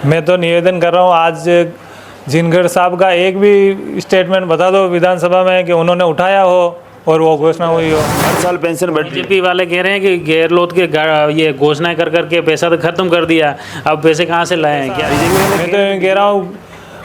मैं तो निवेदन कर रहा हूँ, आज जिनगढ़ साहब का एक भी स्टेटमेंट बता दो विधानसभा में कि उन्होंने उठाया हो और वो घोषणा हुई हो। हर साल पेंशन बढ़ बीजेपी वाले कह रहे हैं कि गहलोत के ये घोषणाएं कर करके पैसा तो खत्म कर दिया, अब पैसे कहाँ से लाए हैं? क्या मैं तो ये कह रहा हूँ,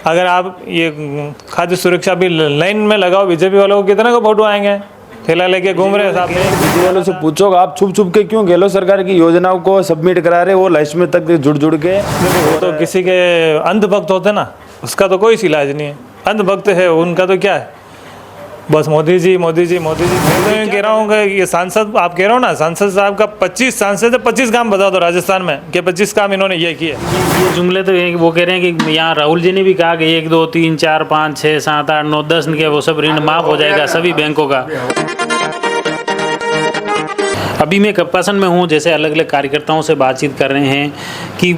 अगर आप ये खाद्य सुरक्षा भी लाइन में लगाओ, बीजेपी वालों को कितने को फोटो आएंगे, थैला लेके घूम रहे हैं साहब। बीजेपी वालों से पूछो आप छुप छुप के क्यों गहलोत सरकार की योजनाओं को सबमिट करा रहे वो लाइस्ट में तक जुड़ के। वो तो किसी के अंधभक्त होते ना, उसका तो कोई इलाज नहीं है। अंधभक्त है उनका तो क्या है, बस मोदी जी मोदी जी मोदी जी। मैं तो ये कह रहा हूँ कि ये सांसद आप कह रहे हो ना, सांसद साहब का 25 सांसद है, 25 काम बता दो राजस्थान में कि 25 काम इन्होंने ये किए। ये जुमले तो वो कह रहे हैं कि यहाँ राहुल जी ने भी कहा कि 1 2 3 4 5 6 7 8 9 10 के वो सब ऋण माफ हो जाएगा सभी बैंकों का। अभी मैं कप्पासन में हूँ, जैसे अलग अलग कार्यकर्ताओं से बातचीत कर रहे हैं कि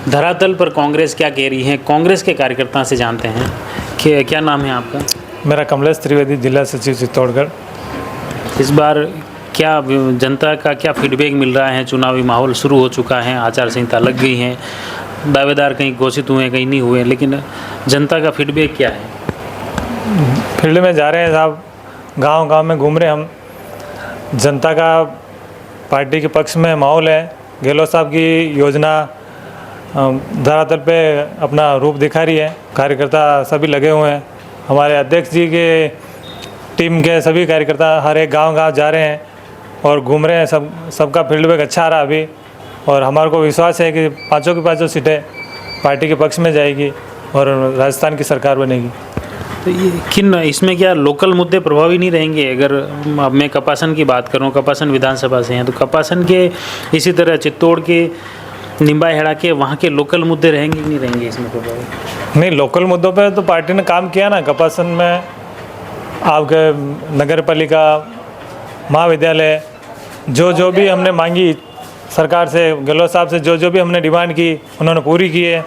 धरातल पर कांग्रेस क्या कह रही है। कांग्रेस के कार्यकर्ता से जानते हैं कि क्या नाम है आपका? मेरा कमलेश त्रिवेदी, जिला सचिव चित्तौड़गढ़। इस बार क्या जनता का क्या फीडबैक मिल रहा है? चुनावी माहौल शुरू हो चुका है, आचार संहिता लग गई है, दावेदार कहीं घोषित हुए कहीं नहीं हुए, लेकिन जनता का फीडबैक क्या है? फील्ड में जा रहे हैं साहब, गांव गांव में घूम रहे हैं हम। जनता का पार्टी के पक्ष में माहौल है। गहलोत साहब की योजना धरातल पे अपना रूप दिखा रही है। कार्यकर्ता सभी लगे हुए हैं। हमारे अध्यक्ष जी के टीम के सभी कार्यकर्ता हर एक गांव जा रहे हैं और घूम रहे हैं। सबका फीडबैक अच्छा आ रहा अभी, और हमारे को विश्वास है कि पाँचों की पाँचों सीटें पार्टी के पक्ष में जाएगी और राजस्थान की सरकार बनेगी। तो ये किन इसमें क्या लोकल मुद्दे प्रभावी नहीं रहेंगे? अगर अब मैं कप्पासन की बात करूं, कप्पासन विधानसभा से हैं, तो कप्पासन के इसी तरह चित्तौड़ के निम्बाई हेड़ा के वहाँ के लोकल मुद्दे रहेंगे कि नहीं रहेंगे इसमें प्रभावी? नहीं, लोकल मुद्दों पे तो पार्टी ने काम किया ना। कप्पासन में आपके नगर पालिका, महाविद्यालय, जो भी हमने मांगी सरकार से, गहलोत साहब से जो भी हमने डिमांड की उन्होंने पूरी की है।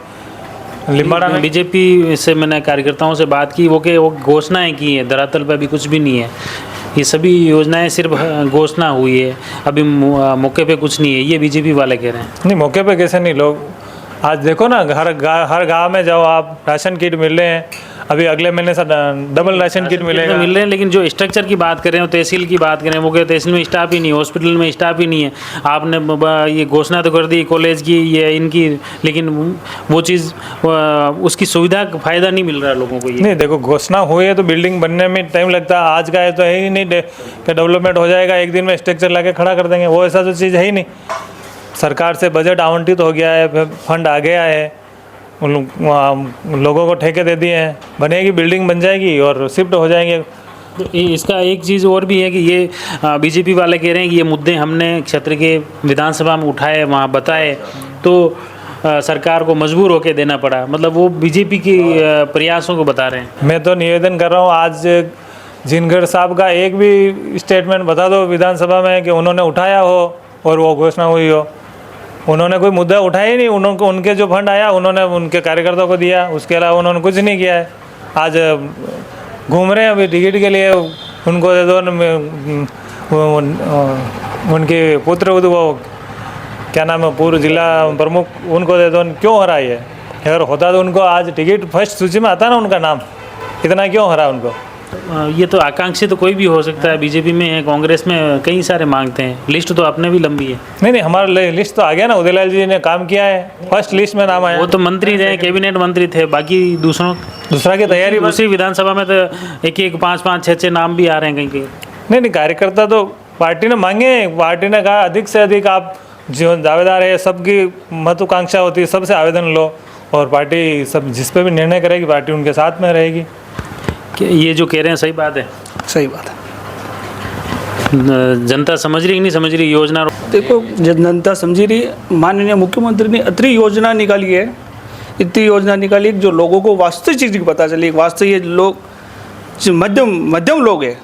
लिम्बाड़ा में बीजेपी से मैंने कार्यकर्ताओं से बात की, वो घोषणाएं की है, धरातल पर अभी कुछ भी नहीं है। ये सभी योजनाएं सिर्फ घोषणा हुई है, अभी मौके पे कुछ नहीं है, ये बीजेपी वाले कह रहे हैं। नहीं, मौके पे कैसे नहीं, लोग आज देखो ना, हर गांव में जाओ आप, राशन किट मिल रहे हैं। अभी अगले महीने से डबल राशन किट मिलेगा। मिल रहे हैं, लेकिन जो स्ट्रक्चर की बात करें, तहसील की बात करें, वो क्या तहसील में स्टाफ ही नहीं है, हॉस्पिटल में स्टाफ ही नहीं है। आपने ये घोषणा तो कर दी कॉलेज की, ये इनकी, लेकिन वो चीज़ उसकी सुविधा का फ़ायदा नहीं मिल रहा लोगों को। ये नहीं, देखो घोषणा हुई है तो बिल्डिंग बनने में टाइम लगता है। आज का है तो है ही नहीं कि डेवलपमेंट हो जाएगा, एक दिन में स्ट्रक्चर ला के खड़ा कर देंगे, वो ऐसा तो चीज़ है ही नहीं। सरकार से बजट आवंटित हो गया है, फंड आ गया है, उन लोगों को ठेके दे दिए हैं, बनेगी बिल्डिंग, बन जाएगी और शिफ्ट हो जाएंगे। इसका एक चीज़ और भी है कि ये बीजेपी वाले कह रहे हैं कि ये मुद्दे हमने क्षेत्र के विधानसभा में उठाए, वहाँ बताए, तो सरकार को मजबूर होकर देना पड़ा। मतलब वो बीजेपी के प्रयासों को बता रहे हैं। मैं तो निवेदन कर रहा हूँ, आज जिनगढ़ साहब का एक भी स्टेटमेंट बता दो विधानसभा में कि उन्होंने उठाया हो और वो घोषणा हुई हो। उन्होंने कोई मुद्दा उठाया ही नहीं। उनके जो फंड आया उन्होंने उनके कार्यकर्ताओं को दिया, उसके अलावा उन्होंने कुछ नहीं किया है। आज घूम रहे हैं अभी टिकट के लिए, उनको दे दो, उनके पुत्र वो क्या नाम है, पूर्व जिला प्रमुख, उनको दे दो। क्यों हरा ये? अगर होता तो उनको आज टिकट फर्स्ट सूची में आता ना उनका नाम, इतना क्यों हरा उनको? ये तो आकांक्षी तो कोई भी हो सकता है, बीजेपी में है, कांग्रेस में कई सारे मांगते हैं, लिस्ट तो अपने भी लंबी है। नहीं, हमारा लिस्ट तो आ गया ना, उदयलाल जी ने काम किया है, फर्स्ट लिस्ट में नाम आया। वो तो मंत्री रहे, कैबिनेट मंत्री थे, बाकी दूसरा की तैयारी, दूसरी विधानसभा में तो एक 5-5 6-6 नाम भी आ रहे हैं कहीं। नहीं, कार्यकर्ता तो पार्टी ने मांगे, पार्टी ने कहा अधिक से अधिक आप जो दावेदार है, सबकी महत्वाकांक्षा होती है, सबसे आवेदन लो, और पार्टी सब जिस पे भी निर्णय करेगी पार्टी उनके साथ में रहेगी। ये जो कह रहे हैं सही बात है? सही बात है। जनता समझ रही नहीं समझ रही योजना? देखो, जनता समझ रही। माननीय मुख्यमंत्री ने इतनी योजना निकाली है, इतनी योजना निकाली जो लोगों को वास्तविक चीज़ की पता चली। वास्तव ये लोग मध्यम लोग हैं,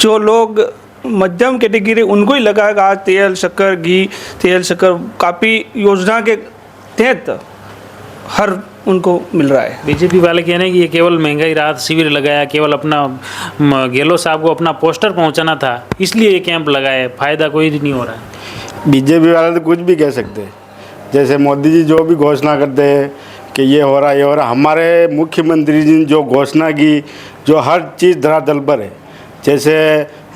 जो लोग मध्यम कैटेगरी, उनको ही लगा कि आज तेल शक्कर घी, तेल शक्कर काफ़ी योजना के तहत हर उनको मिल रहा है। बीजेपी वाले कह रहे हैं कि ये केवल महंगाई राहत शिविर लगाया, केवल अपना गहलोत साहब को अपना पोस्टर पहुंचाना था, इसलिए ये कैंप लगाया है, फ़ायदा कोई नहीं हो रहा है। बीजेपी वाले तो कुछ भी कह सकते हैं, जैसे मोदी जी जो भी घोषणा करते हैं कि ये हो रहा, ये हो रहा, हमारे मुख्यमंत्री जी ने जो घोषणा की, जो हर चीज़ धरातल पर है, जैसे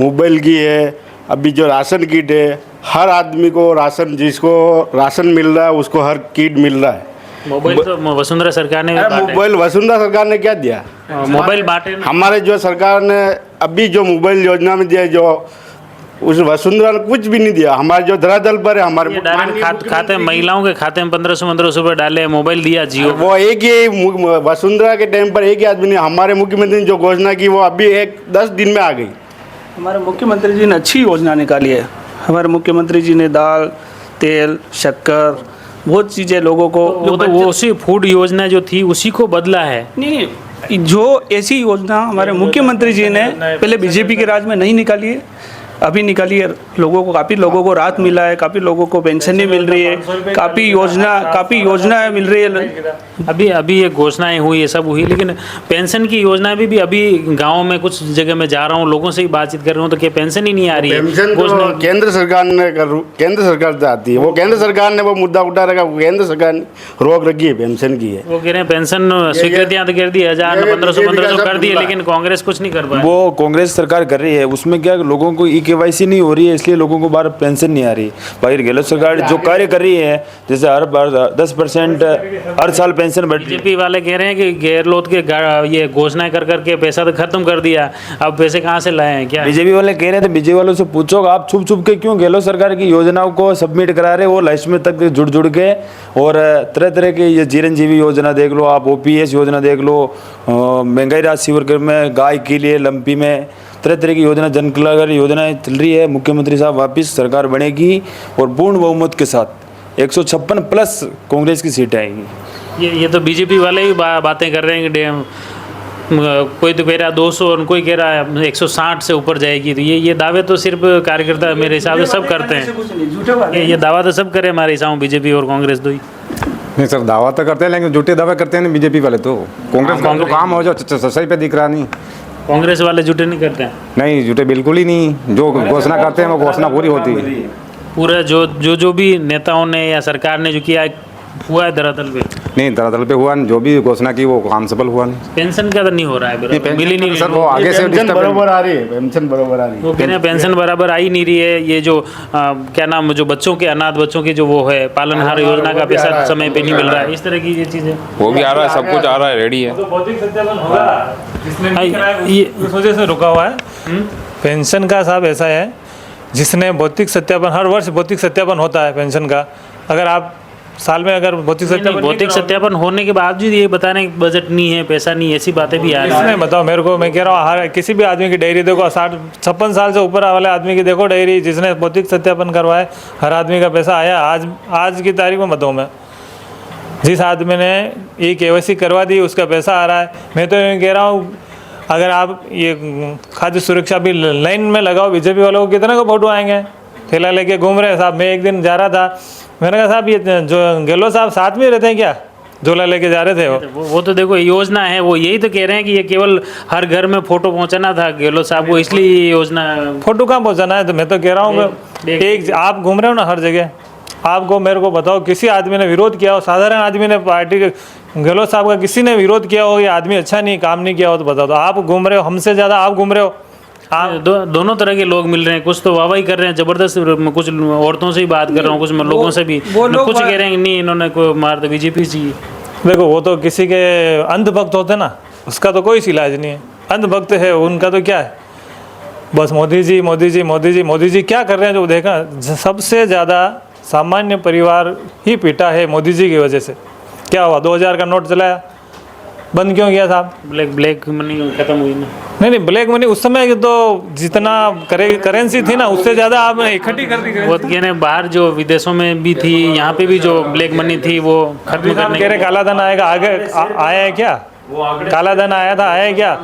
मोबाइल की है, अभी जो राशन किट है, हर आदमी को राशन, जिसको राशन मिल रहा है उसको हर किट मिल रहा है। मोबाइल तो वसुंधरा सरकार ने भी अरे बांटे। मोबाइल वसुंधरा सरकार ने क्या दिया? मोबाइल बांटे ना। हमारे जो सरकार ने अभी जो मोबाइल योजना में दिया, जो उस वसुंधरा ने कुछ भी नहीं दिया। हमारे जो धरातल पर है, हमारे ये डायरेक्ट खाते महिलाओं के खाते में 1500 रुपये डाले, मोबाइल दिया जियो। वो एक ही वसुंधरा के टाइम पर एक ही आदमी ने, हमारे मुख्यमंत्री ने जो घोषणा की वो अभी 10 दिन में आ गई। हमारे मुख्यमंत्री जी ने अच्छी योजना निकाली है। हमारे मुख्यमंत्री जी ने दाल, तेल, शक्कर, बहुत चीज़ें लोगों को वो उसी फूड योजना जो थी उसी को बदला है। नहीं, जो ऐसी योजना हमारे मुख्यमंत्री जी ने पहले बीजेपी के राज में नहीं निकाली है, अभी निकाली है। लोगों को, काफ़ी लोगों को राहत मिला है, काफ़ी लोगों को पेंशन नहीं मिल रही है, काफ़ी योजना मिल रही है। अभी ये घोषणाएं हुई, ये सब हुई, लेकिन पेंशन की योजना भी अभी गाँव में कुछ जगह में जा रहा हूँ, लोगों से ही बातचीत कर रहा हूँ, तो क्या पेंशन ही नहीं आ रही है? पेंशन तो केंद्र सरकार ने केंद्र सरकार से आती है, वो केंद्र सरकार ने वो मुद्दा उठा रखा, केंद्र सरकार ने रोक रखी है पेंशन की है। वो कह रहे हैं पेंशन स्वीकृतियाँ तो कर दी, 1000 1500 कर दिए, लेकिन कांग्रेस कुछ नहीं कर पाई। वो कांग्रेस सरकार कर रही है, उसमें क्या लोगों को KYC नहीं हो रही है, इसलिए लोगों को बार पेंशन नहीं आ रही। भाई गहलोत सरकार जो कार्य कर रही है, जैसे हर बार 10% हर साल पेंशन बढ़ रही है। बीजेपी वाले कह रहे हैं कि गहलोत के ये घोषणाएं कर करके पैसा तो खत्म कर दिया, अब पैसे कहाँ से लाए हैं? क्या बीजेपी वाले कह रहे हैं, तो बीजेपी वालों से पूछो आप छुप छुप के क्यों गहलोत सरकार की योजनाओं को सबमिट करा रहे हो, लास्ट में तक जुड़ के। और तरह तरह के ये चिरंजीवी योजना देख लो आप, OPS योजना देख लो, महंगाई राशि वर्ग में, गाय के लिए लंपी में, तरह तरह की योजना, जन कल्याण योजनाएं चल रही है। मुख्यमंत्री साहब वापस सरकार बनेगी और पूर्ण बहुमत के साथ 156 प्लस कांग्रेस की सीटें आएगी। ये तो बीजेपी वाले ही बातें कर रहे हैं कि कोई तो कह रहा है 200 और कोई कह रहा है 160 से ऊपर जाएगी। तो ये दावे तो सिर्फ कार्यकर्ता मेरे हिसाब से सब करते हैं। ये दावा तो सब करे हमारे हिसाब, बीजेपी और कांग्रेस दो ही। नहीं सर, दावा तो करते हैं लेकिन झूठे दावे करते हैं बीजेपी वाले। तो कांग्रेस का तो काम हो जो सही पे दिख रहा नहीं। कांग्रेस वाले झूठे नहीं करते हैं? नहीं, झूठे बिल्कुल ही नहीं। जो घोषणा करते हैं वो घोषणा पूरी होती है। पूरा जो भी नेताओं ने या सरकार ने जो किया हुआ है धरातल पे? नहीं, धरातल पे हुआ नहीं, जो भी घोषणा की वो काम सफल हुआ नहीं। पेंशन का तो नहीं हो रहा है, मिल ही नहीं सर, वो आगे से बराबर आ रही है, पेंशन बराबर आ रही है। वो कह रहे हैं पेंशन बराबर आ ही नहीं रही है। ये जो क्या नाम, जो बच्चों के, अनाथ बच्चों की जो वो है पालनहार योजना का पैसा समय पे नहीं मिल रहा है, इस तरह की ये चीज़ें। वो भी आ रहा है, सब कुछ आ रहा है, रेडी है। तो भौतिक सत्यापन होगा, जिसने नहीं कराया उस वजह से रुका हुआ है। पेंशन का साहब ऐसा है, जिसने भौतिक सत्यापन, हर वर्ष भौतिक सत्यापन होता है पेंशन का। अगर आप साल में अगर भौतिक सत्यापन होने के बावजूद ये बता रहे हैं बजट नहीं है, पैसा नहीं है, ऐसी बातें भी आ रही हैं। बताओ मेरे को, मैं कह रहा हूँ हर किसी भी आदमी की डायरी देखो, 56 साल से ऊपर वाले आदमी की देखो डायरी, जिसने भौतिक सत्यापन करवाए, हर आदमी का पैसा आया। आज की तारीख में बताऊँ मैं, जिस आदमी ने ये KYC करवा दी उसका पैसा आ रहा है। मैं तो ये कह रहा हूँ, अगर आप ये खाद्य सुरक्षा भी लाइन में लगाओ, बीजेपी वालों को कितने को फोटो आएंगे, थैला लेके घूम रहे हैं साहब। मैं एक दिन जा रहा था, मैंने कहा साहब ये जो गहलोत साहब साथ में रहते हैं क्या, झोला लेके जा रहे थे वो तो देखो योजना है, वो यही तो कह रहे हैं कि ये केवल हर घर में फोटो पहुंचाना था गहलोत साहब को, इसलिए ये योजना। फोटो कहाँ पहुंचाना है? तो मैं तो कह रहा हूँ, एक आप घूम रहे हो ना हर जगह, आपको मेरे को बताओ किसी आदमी ने विरोध किया हो, साधारण आदमी ने, पार्टी के गहलोत साहब का किसी ने विरोध किया हो, ये आदमी अच्छा नहीं काम नहीं किया हो, तो बताओ। तो आप घूम रहे हो, हमसे ज़्यादा आप घूम रहे हो। दोनों तरह के लोग मिल रहे हैं, कुछ तो वाहवाही कर रहे हैं जबरदस्त, कुछ औरतों से ही बात कर रहा हूँ, कुछ लोगों से भी, कुछ कह रहे हैं नहीं इन्होंने को मार दो, बीजेपी चाहिए। देखो वो तो किसी के अंधभक्त होते ना, उसका तो कोई इलाज नहीं है। अंधभक्त है उनका तो क्या है, बस मोदी जी मोदी जी मोदी जी मोदी जी क्या कर रहे हैं। जो देखा, सबसे ज़्यादा सामान्य परिवार ही पीटा है मोदी जी की वजह से। क्या हुआ, 2000 का नोट चलाया, बंद क्यों किया साहब? ब्लैक मनी खत्म हुई ना? नहीं, ब्लैक मनी उस समय तो जितना करेंसी थी ना, उससे ज़्यादा आपने इकट्ठी कर दी। वो कह रहे बाहर जो विदेशों में भी थी, यहाँ पे भी जो ब्लैक मनी थी वो खत्म करने। कह रहे काला धन आएगा, आगे आया है क्या? काला धन आया था, आया है क्या?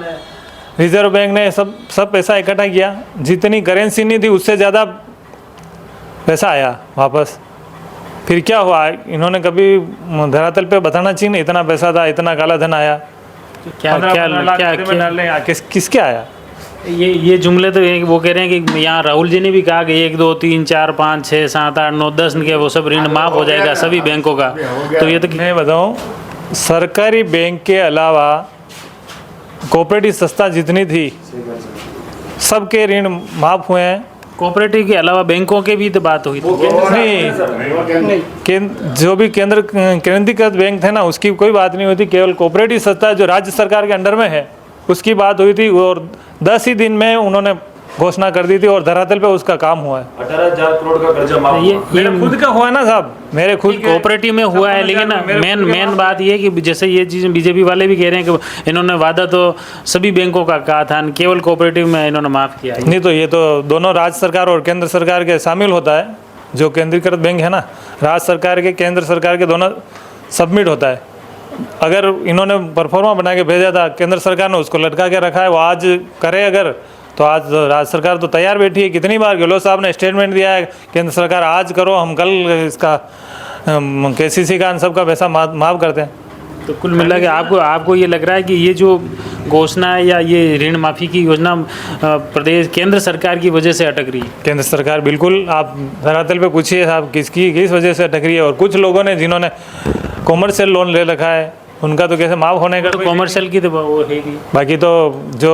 रिजर्व बैंक ने सब पैसा इकट्ठा किया, जितनी करेंसी नहीं थी उससे ज़्यादा पैसा आया वापस। फिर क्या हुआ, इन्होंने कभी धरातल पे बताना चाहिए ना, इतना पैसा था, इतना काला धन आया। क्या किसके आया? ये जुमले तो वो कह रहे हैं कि यहाँ राहुल जी ने भी कहा कि 1 2 3 4 5 6 7 8 9 10 के वो सब ऋण माफ हो जाएगा सभी बैंकों का। तो ये तो मैं बताऊं, सरकारी बैंक के अलावा कोऑपरेटिव संस्था जितनी थी सबके ऋण माफ हुए हैं। कोऑपरेटिव के अलावा बैंकों के भी तो बात हुई थी। नहीं, जो भी केंद्रीकृत बैंक थे ना, उसकी कोई बात नहीं हुई थी। केवल कोऑपरेटिव संस्था जो राज्य सरकार के अंडर में है उसकी बात हुई थी, और 10 ही दिन में उन्होंने घोषणा कर दी थी और धरातल पे उसका काम हुआ है। 18,000 करोड़ का कर्जा माफ ये मेरा खुद का हुआ ना साहब, मेरे खुद कोऑपरेटिव में हुआ है, लेकिन मेन बात ये कि जैसे ये चीज़ बीजेपी वाले भी कह रहे हैं कि इन्होंने वादा तो सभी बैंकों का कहा था, केवल कोऑपरेटिव में इन्होंने माफ़ किया है। नहीं, तो ये तो दोनों राज्य सरकार और केंद्र सरकार के शामिल होता है। जो केंद्रीकृत बैंक है ना, राज्य सरकार के केंद्र सरकार के दोनों सबमिट होता है। अगर इन्होंने परफॉर्मा बना के भेजा था, केंद्र सरकार ने उसको लटका के रखा है, वो आज करे अगर, तो आज राज्य सरकार तो तैयार बैठी है। कितनी बार गहलोत साहब ने स्टेटमेंट दिया है, केंद्र सरकार आज करो, हम कल इसका KCC का सबका पैसा माफ़ करते हैं। तो कुल मिला के आपको ये लग रहा है कि ये जो घोषणा है या ये ऋण माफ़ी की योजना प्रदेश केंद्र सरकार की वजह से अटक रही है? केंद्र सरकार बिल्कुल, आप धरातल पे पूछिए साहब किस वजह से अटक रही है। और कुछ लोगों ने जिन्होंने कॉमर्शियल लोन ले रखा है उनका तो कैसे माफ़ होने का, तो कॉमर्शियल की तो वो है ही। बाकी तो जो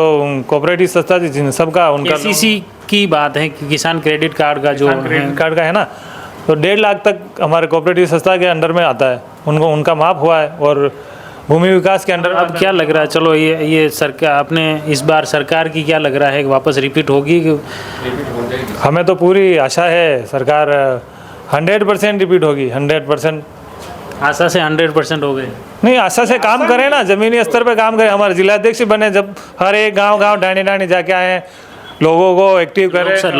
कोऑपरेटिव संस्था थी सबका उनका KCC की बात है कि किसान क्रेडिट कार्ड का जो क्रेडिट कार्ड का है ना, तो 1.5 लाख तक हमारे कोऑपरेटिव संस्था के अंडर में आता है, उनका माफ़ हुआ है। और भूमि विकास के अंडर में अब क्या लग रहा है, चलो ये सरकार आपने इस बार सरकार की क्या लग रहा है कि वापस रिपीट होगी कि? हमें तो पूरी आशा है सरकार 100% रिपीट होगी। 100% आशा से 100% हो गए। नहीं, आशा से काम करें ना, ज़मीनी स्तर पे काम करें। हमारे जिलाध्यक्ष बने, जब हर एक गांव ढाणी जाके आए हैं, लोगों को एक्टिव करें।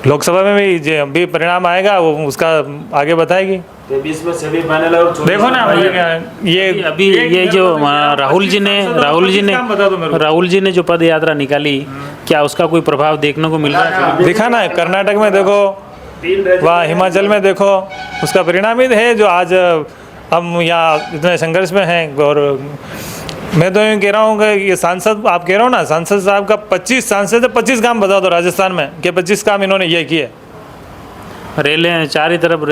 लोकसभा में भी अभी परिणाम आएगा, वो उसका आगे बताएगी। 23 में सेमीफाइनल और देखो ना, ये जो राहुल जी ने जो पद यात्रा निकाली, क्या उसका कोई प्रभाव देखने को मिल रहा है? दिखा ना, कर्नाटक में देखो, वहाँ हिमाचल में देखो, उसका परिणाम ही है जो आज हम यहाँ इतने संघर्ष में हैं। और मैं तो यूँ कह रहा हूँ कि ये सांसद, आप कह रहे हो ना, सांसद साहब का 25 सांसद है, 25 काम बता दो राजस्थान में कि 25 काम इन्होंने ये किए। रेलें चारों तरफ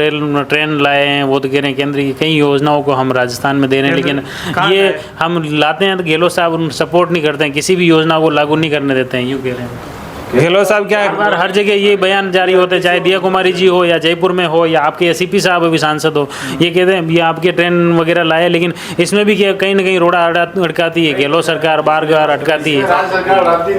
ट्रेन लाए हैं, वो तो कह रहे हैं केंद्र की कई योजनाओं को हम राजस्थान में दे रहे हैं, लेकिन ये हम लाते हैं तो गहलोत साहब सपोर्ट नहीं करते हैं, किसी भी योजना को लागू नहीं करने देते हैं, यूँ कह रहे हैं। गहलोत साहब क्या बार हर जगह ये बयान जारी होते हैं, चाहे दिया कुमारी जी हो या जयपुर में हो या आपके SCP साहब अभी सांसद हो, ये कहते हैं ये आपके ट्रेन वगैरह लाए, लेकिन इसमें भी क्या कहीं ना कहीं रोड़ा अटकाती है गहलोत सरकार, बार बार अटकाती है।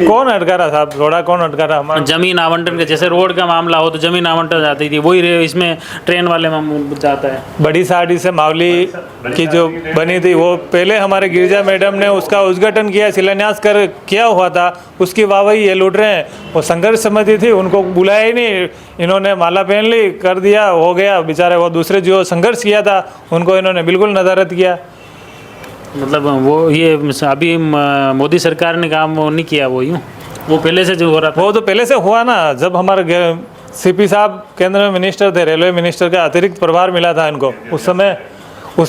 कौन अटका रहा साहब? रोड़ा कौन अटका रहा? जमीन आवंटन का, जैसे रोड का मामला हो तो जमीन आवंटन जाती थी, वही इसमें ट्रेन वाले में जाता है। बड़ी साड़ी से मावली की जो बनी थी, वो पहले हमारे गिरिजा मैडम ने उसका उद्घाटन किया, शिलान्यास किया हुआ था, उसकी वाहवाही ये लूट रहे हैं। वो संघर्ष समिति थी, उनको बुलाया ही नहीं, इन्होंने माला पहन ली, कर दिया, हो गया। बेचारे वो दूसरे जो संघर्ष किया था उनको इन्होंने बिल्कुल नदारत किया। मतलब वो ये अभी मोदी सरकार ने काम वो नहीं किया, वो यूँ वो पहले से जो हो रहा था, वो तो पहले से हुआ ना। जब हमारे CP साहब केंद्र में मिनिस्टर थे, रेलवे मिनिस्टर का अतिरिक्त प्रभार मिला था इनको उस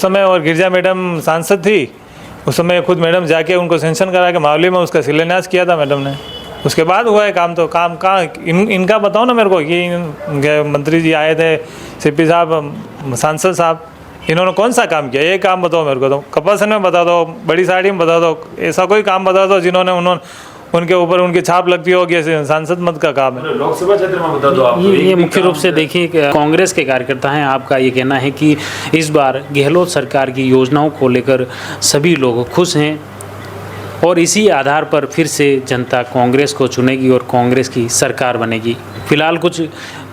समय, और गिरिजा मैडम सांसद थी उस समय, खुद मैडम जाके उनको सेंक्शन करा के मावली में उसका शिलान्यास किया था मैडम ने। उसके बाद हुआ है काम। तो काम कहाँ इनका बताओ ना मेरे को कि मंत्री जी आए थे, CP साहब, सांसद साहब, इन्होंने कौन सा काम किया? ये काम बताओ मेरे को। तो कपासन में बता दो, बड़ी साड़ी में बता दो, ऐसा कोई काम बता दो जिन्होंने उनके ऊपर उनकी छाप लगती हो कि सांसद मत का काम है। लोकसभा क्षेत्र में बता दो आप। ये मुख्य रूप से देखिए कांग्रेस के कार्यकर्ता हैं, आपका ये कहना है कि इस बार गहलोत सरकार की योजनाओं को लेकर सभी लोग खुश हैं और इसी आधार पर फिर से जनता कांग्रेस को चुनेगी और कांग्रेस की सरकार बनेगी। फिलहाल कुछ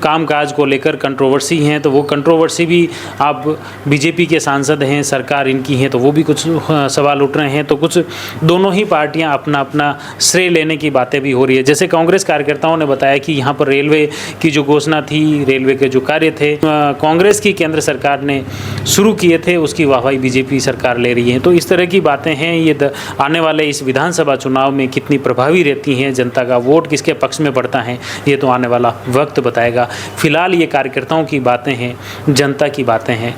कामकाज को लेकर कंट्रोवर्सी हैं, तो वो कंट्रोवर्सी भी आप बीजेपी के सांसद हैं, सरकार इनकी है, तो वो भी कुछ सवाल उठ रहे हैं। तो कुछ दोनों ही पार्टियां अपना अपना श्रेय लेने की बातें भी हो रही है। जैसे कांग्रेस कार्यकर्ताओं ने बताया कि यहाँ पर रेलवे की जो घोषणा थी, रेलवे के जो कार्य थे कांग्रेस की केंद्र सरकार ने शुरू किए थे, उसकी वाहवाही बीजेपी सरकार ले रही है। तो इस तरह की बातें हैं। ये आने वाले इस विधानसभा चुनाव में कितनी प्रभावी रहती हैं, जनता का वोट किसके पक्ष में पड़ता है, ये तो आने वाला वक्त बताएगा। फिलहाल ये कार्यकर्ताओं की बातें हैं, जनता की बातें हैं।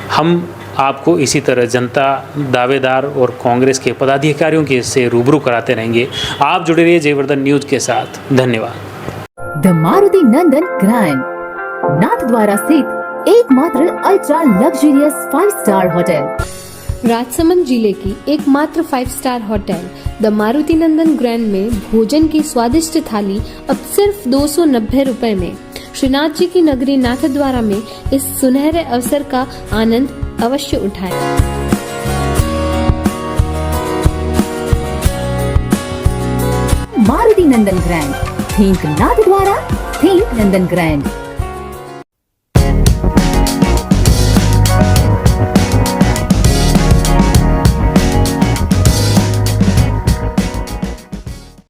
हम आपको इसी तरह जनता, दावेदार और कांग्रेस के पदाधिकारियों के से रूबरू कराते रहेंगे। आप जुड़े रहिए जयवर्धन न्यूज़ के साथ। धन्यवाद। The Maruti Nandan grand, Nathdwara स्थित एकमात्र ultra luxurious 5 star hotel. Rajsamand जिले की एकमात्र 5 star hotel the Maruti Nandan grand में भोजन की स्वादिष्ट थाली अब सिर्फ 290 रुपए में। श्रीनाथ जी की नगरी नाथद्वारा में इस सुनहरे अवसर का आनंद अवश्य उठाएं। मारुति नंदन ग्रैंड, थिंक नाथद्वारा, थिंक नंदन ग्रैंड।